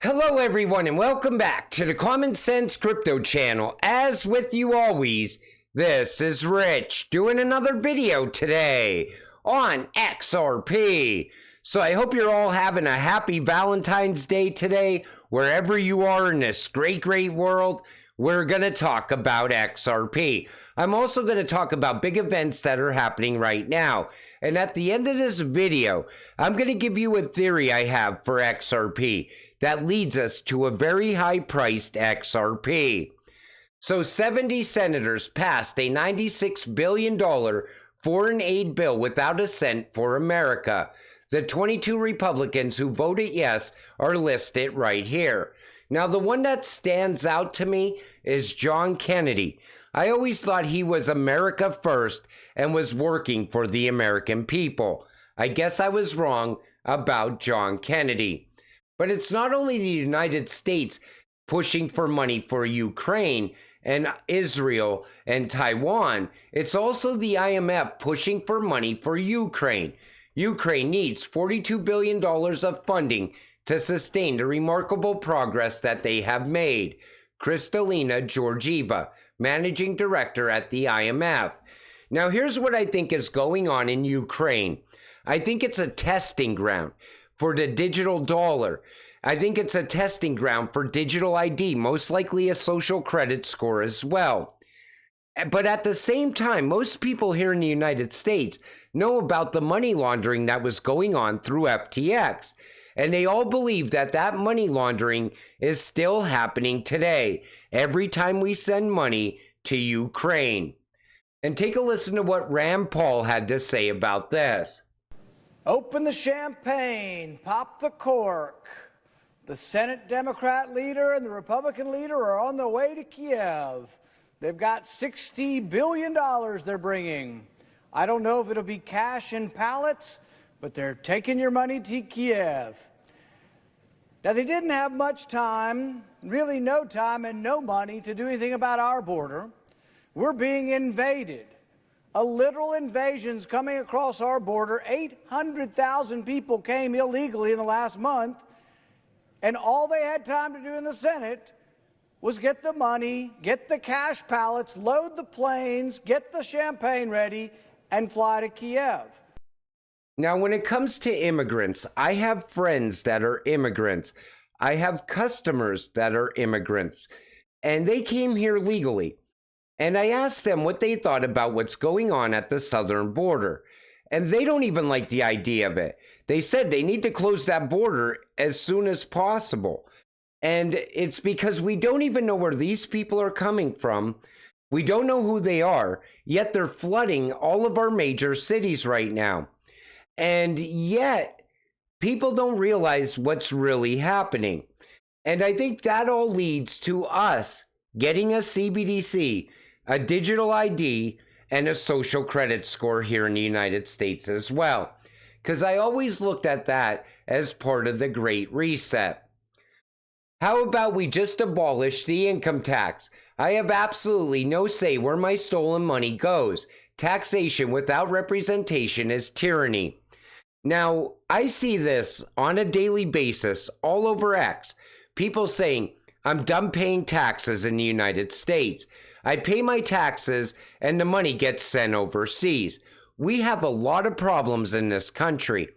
Hello everyone and welcome back to the Common Sense Crypto channel. As with you always, this is Rich doing another video today on XRP. So I hope you're all having a happy Valentine's Day today. Wherever you are in this great world, we're going to talk about XRP. I'm also going to talk about big events that are happening right now. And at the end of this video, I'm going to give you a theory I have for XRP that leads us to a very high-priced XRP. So 70 senators passed a $96 billion foreign aid bill without a cent for America. The 22 Republicans who voted yes are listed right here. Now, the one that stands out to me is John Kennedy. I always thought he was America first and was working for the American people. I guess I was wrong about John Kennedy. But it's not only the United States pushing for money for Ukraine and Israel and Taiwan, it's also the IMF pushing for money for Ukraine. Ukraine needs $42 billion of funding to sustain the remarkable progress that they have made. Kristalina Georgieva, Managing Director at the IMF. Now, here's what I think is going on in Ukraine. I think it's a testing ground for the digital dollar. I think it's a testing ground for digital ID, most likely a social credit score as well. But at the same time, most people here in the United States know about the money laundering that was going on through FTX. And they all believe that that money laundering is still happening today, every time we send money to Ukraine. And take a listen to what Rand Paul had to say about this. Open the champagne, pop the cork. The Senate Democrat leader and the Republican leader are on their way to Kiev. They've got $60 billion they're bringing. I don't know if it'll be cash in pallets, but they're taking your money to Kiev. Now, they didn't have much time, really no time and no money to do anything about our border. We're being invaded. A literal invasion's coming across our border. 800,000 people came illegally in the last month, and all they had time to do in the Senate was get the money, get the cash pallets, load the planes, get the champagne ready, and fly to Kiev. Now, when it comes to immigrants, I have friends that are immigrants. I have customers that are immigrants, and they came here legally. And I asked them what they thought about what's going on at the southern border. And they don't even like the idea of it. They said they need to close that border as soon as possible. And it's because we don't even know where these people are coming from. We don't know who they are, yet they're flooding all of our major cities right now. And yet, people don't realize what's really happening. And I think that all leads to us getting a CBDC, a digital ID, and a social credit score here in the United States as well. Because I always looked at that as part of the Great Reset. How about we just abolish the income tax? I have absolutely no say where my stolen money goes. Taxation without representation is tyranny. Now, I see this on a daily basis all over X. People saying, I'm done paying taxes in the United States. I pay my taxes and the money gets sent overseas. We have a lot of problems in this country.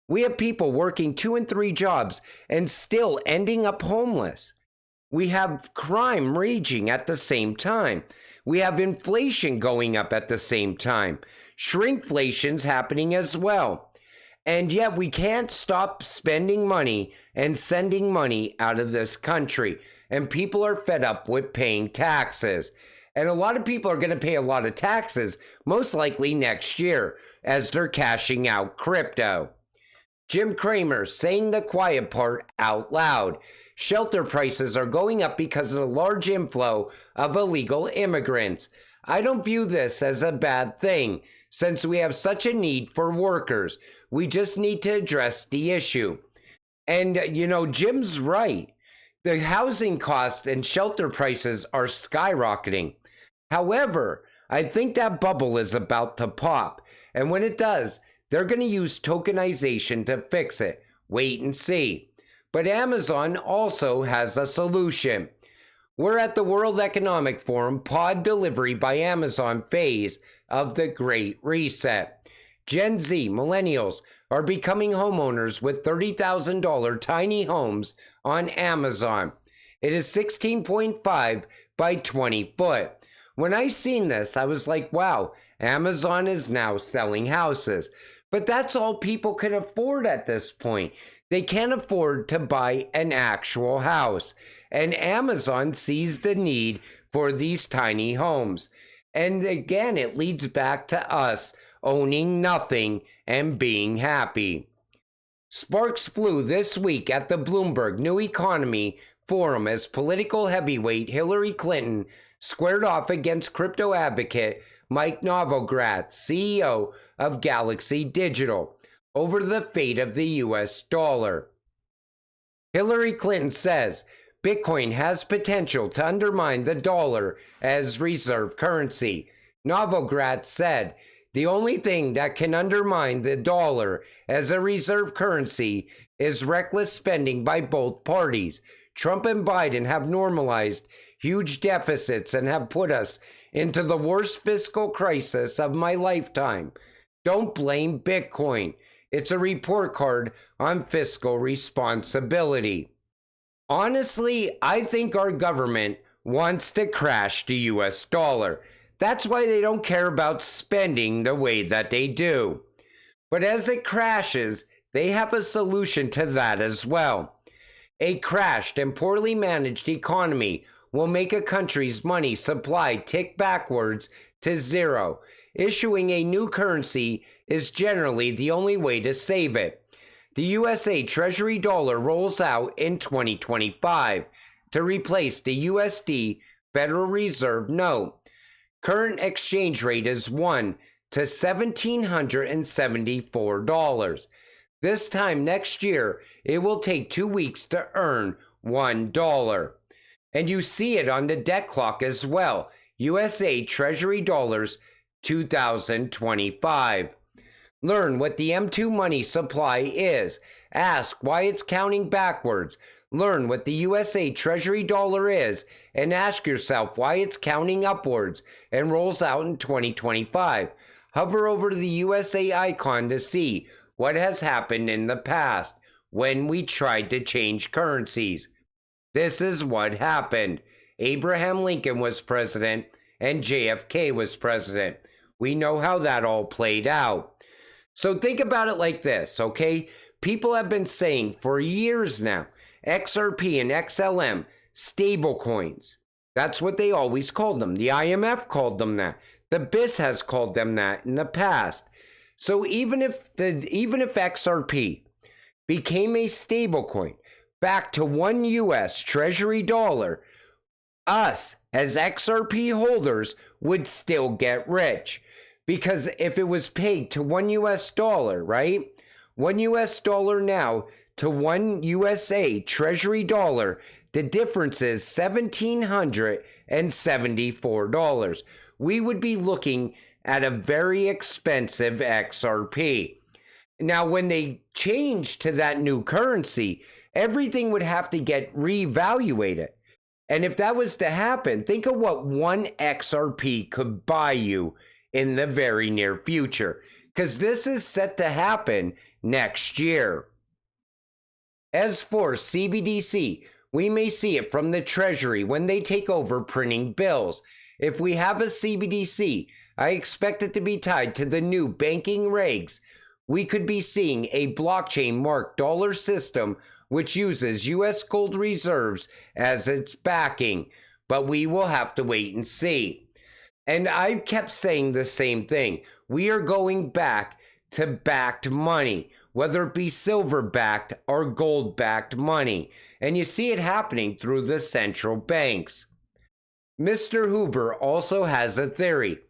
We have people working 2 and 3 jobs and still ending up homeless. We have crime raging at the same time. We have inflation going up at the same time. Shrinkflation's happening as well. And yet we can't stop spending money and sending money out of this country. And people are fed up with paying taxes. And a lot of people are going to pay a lot of taxes, most likely next year, as they're cashing out crypto. Jim Cramer saying the quiet part out loud. Shelter prices are going up because of the large inflow of illegal immigrants. I don't view this as a bad thing, since we have such a need for workers. We just need to address the issue. And, you know, Jim's right. The housing costs and shelter prices are skyrocketing. However, I think that bubble is about to pop. And when it does, they're going to use tokenization to fix it. Wait and see. But Amazon also has a solution. We're at the World Economic Forum Pod Delivery by Amazon phase of the Great Reset. Gen Z millennials are becoming homeowners with $30,000 tiny homes on Amazon. It is 16.5 by 20 foot. When I seen this, I was like, wow, Amazon is now selling houses. But that's all people can afford at this point. They can't afford to buy an actual house. And Amazon sees the need for these tiny homes. And again, it leads back to us owning nothing and being happy. Sparks flew this week at the Bloomberg New Economy Forum as political heavyweight Hillary Clinton squared off against crypto advocate Mike Novogratz, CEO of Galaxy Digital, over the fate of the US dollar. Hillary Clinton says Bitcoin has potential to undermine the dollar as reserve currency. Novogratz said, the only thing that can undermine the dollar as a reserve currency is reckless spending by both parties. Trump and Biden have normalized huge deficits and have put us into the worst fiscal crisis of my lifetime. Don't blame Bitcoin. It's a report card on fiscal responsibility. Honestly, I think our government wants to crash the US dollar. That's why they don't care about spending the way that they do. But as it crashes, they have a solution to that as well. A crashed and poorly managed economy will make a country's money supply tick backwards to zero. Issuing a new currency is generally the only way to save it. The USA Treasury Dollar rolls out in 2025 to replace the USD Federal Reserve note. Current exchange rate is 1 to $1,774. This time next year, it will take 2 weeks to earn $1. And you see it on the debt clock as well. USA Treasury Dollars 2025. Learn what the M2 money supply is. Ask why it's counting backwards. Learn what the USA Treasury Dollar is and ask yourself why it's counting upwards and rolls out in 2025. Hover over the USA icon to see what has happened in the past when we tried to change currencies. This is what happened. Abraham Lincoln was president and JFK was president. We know how that all played out. So think about it like this, okay? People have been saying for years now, XRP and XLM, stable coins. That's what they always called them. The IMF called them that. The BIS has called them that in the past. So even if XRP became a stable coin back to one US Treasury dollar, us as XRP holders would still get rich. Because if it was pegged to one US dollar, right? One US dollar now to one USA Treasury dollar, the difference is $1,774. We would be looking at a very expensive XRP. Now, when they change to that new currency, everything would have to get reevaluated. And if that was to happen, think of what one XRP could buy you in the very near future, because this is set to happen next year. As for CBDC, we may see it from the Treasury when they take over printing bills. If we have a CBDC, I expect it to be tied to the new banking regs. We could be seeing a blockchain-marked dollar system which uses US gold reserves as its backing, but we will have to wait and see. And I kept saying the same thing. We are going back to backed money, whether it be silver-backed or gold-backed money. And you see it happening through the central banks. Mr. Huber also has a theory.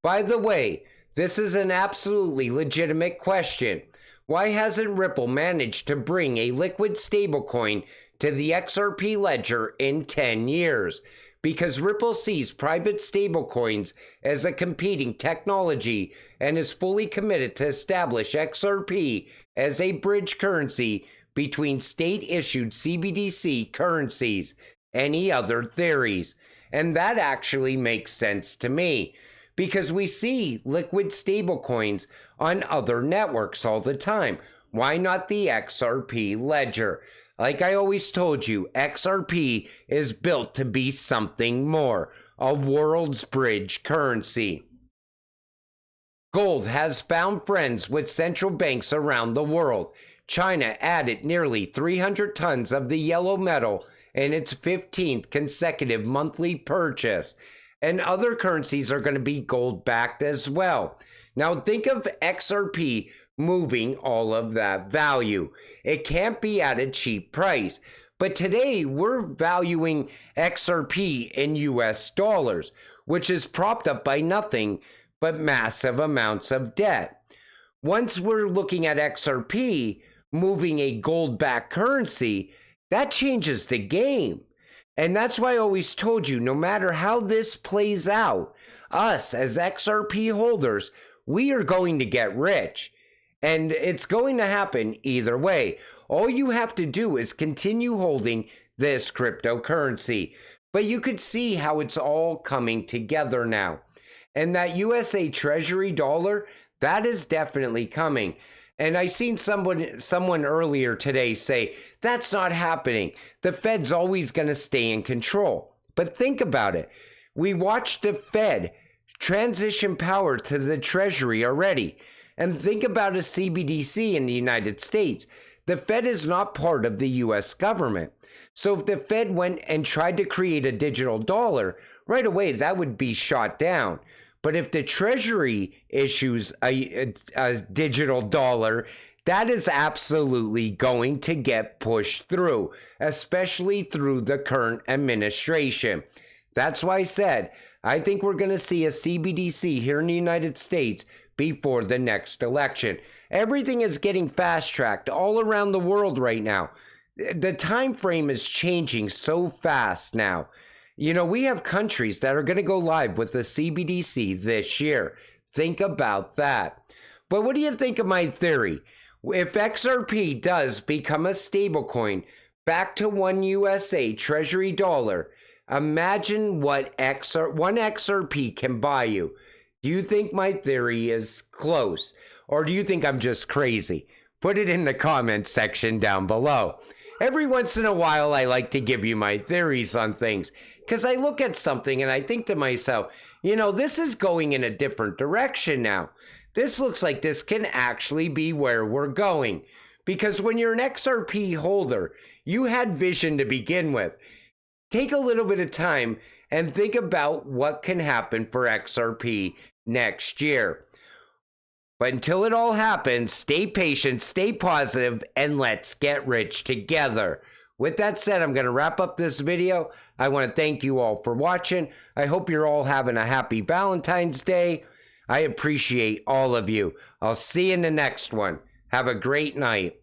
By the way, this is an absolutely legitimate question. Why hasn't Ripple managed to bring a liquid stablecoin to the XRP ledger in 10 years? Because Ripple sees private stablecoins as a competing technology and is fully committed to establish XRP as a bridge currency between state-issued CBDC currencies, any other theories. And that actually makes sense to me, because we see liquid stablecoins on other networks all the time. Why not the XRP ledger? Like I always told you, XRP is built to be something more, a world's bridge currency. Gold has found friends with central banks around the world. China added nearly 300 tons of the yellow metal in its 15th consecutive monthly purchase. And other currencies are going to be gold-backed as well. Now think of XRP moving all of that value. It can't be at a cheap price. But today we're valuing XRP in US dollars, which is propped up by nothing but massive amounts of debt. Once we're looking at XRP moving a gold-backed currency, that changes the game. And that's why I always told you, no matter how this plays out, us as XRP holders, we are going to get rich. And it's going to happen either way. All you have to do is continue holding this cryptocurrency. But you could see how it's all coming together now. And that USA Treasury Dollar, that is definitely coming. And I seen someone earlier today say, that's not happening. The Fed's always going to stay in control. But think about it. We watched the Fed transition power to the Treasury already. And think about a CBDC in the United States. The Fed is not part of the US government. So if the Fed went and tried to create a digital dollar, right away that would be shot down. But if the Treasury issues a digital dollar, that is absolutely going to get pushed through, especially through the current administration. That's why I said, I think we're going to see a CBDC here in the United States before the next election. Everything is getting fast-tracked all around the world right now. The time frame is changing so fast now. You know, we have countries that are going to go live with the CBDC this year. Think about that. But what do you think of my theory? If XRP does become a stablecoin back to one USA Treasury Dollar, imagine what one XRP can buy you. Do you think my theory is close? Or do you think I'm just crazy? Put it in the comments section down below. Every once in a while, I like to give you my theories on things, because I look at something and I think to myself, you know, this is going in a different direction now. This looks like this can actually be where we're going. Because when you're an XRP holder, you had vision to begin with. Take a little bit of time and think about what can happen for XRP next year. But until it all happens, stay patient, stay positive, and let's get rich together. With that said, I'm going to wrap up this video. I want to thank you all for watching. I hope you're all having a happy Valentine's Day. I appreciate all of you. I'll see you in the next one. Have a great night.